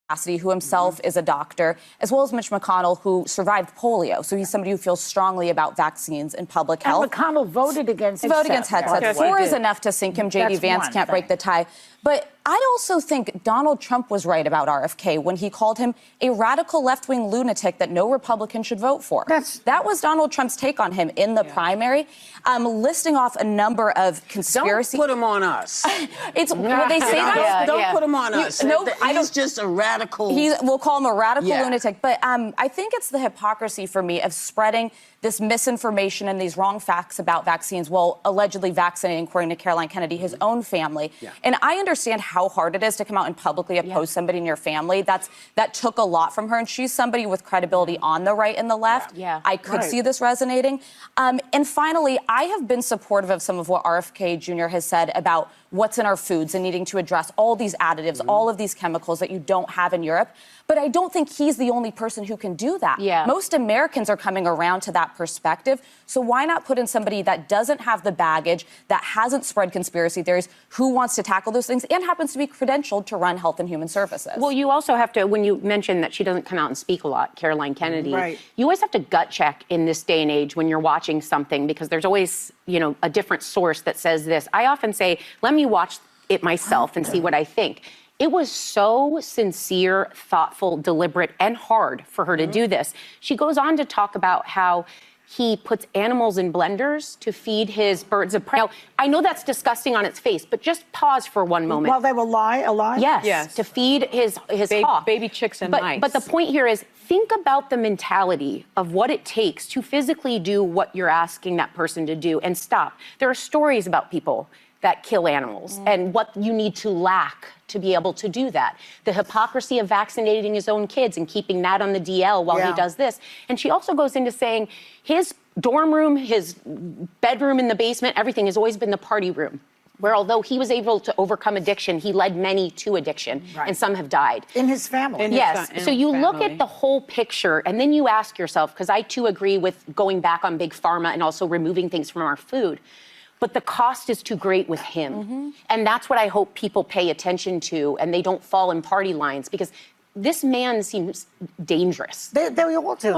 who himself is a doctor, as well as Mitch McConnell, who survived polio. So he's somebody who feels strongly about vaccines and public health. And McConnell voted against it. Voted against headsets. Yes, 4 is enough to sink him. J.D. Vance can't break the tie. But I also think Donald Trump was right about RFK when he called him a radical left-wing lunatic that no Republican should vote for. That was Donald Trump's take on him in the primary, listing off a number of conspiracy. Don't put him on us. It's when they say that. Don't put him on us. No, he's just a radical. We'll call him a radical lunatic. But I think it's the hypocrisy for me of spreading this misinformation and these wrong facts about vaccines while allegedly vaccinating, according to Caroline Kennedy, his own family. And I understand how hard it is to come out and publicly oppose somebody in your family. That took a lot from her. And she's somebody with credibility on the right and the left. I could see this resonating. And finally, I have been supportive of some of what RFK Jr. has said about what's in our foods and needing to address all these additives, all of these chemicals that you don't have in Europe. But I don't think he's the only person who can do that. Most Americans are coming around to that perspective. So why not put in somebody that doesn't have the baggage, that hasn't spread conspiracy theories, who wants to tackle those things, and happens to be credentialed to run Health and Human Services? Well, you also have to, when you mention that she doesn't come out and speak a lot, Caroline Kennedy, you always have to gut check in this day and age when you're watching something, because there's always, a different source that says this. I often say, let me watch it myself and see what I think. It was so sincere, thoughtful, deliberate, and hard for her to do this. She goes on to talk about how he puts animals in blenders to feed his birds of prey. Now, I know that's disgusting on its face, but just pause for one moment. While they were alive? Yes, to feed his hawk. Baby chicks and mice. But the point here is, think about the mentality of what it takes to physically do what you're asking that person to do, and stop. There are stories about people that kill animals and what you need to lack to be able to do that. The hypocrisy of vaccinating his own kids and keeping that on the DL while he does this. And she also goes into saying his dorm room, his bedroom in the basement, everything has always been the party room, where although he was able to overcome addiction, he led many to addiction, and some have died. In his family. So you look at the whole picture, and then you ask yourself, because I too agree with going back on big pharma and also removing things from our food, but the cost is too great with him. And that's what I hope people pay attention to, and they don't fall in party lines, because this man seems dangerous. They all do.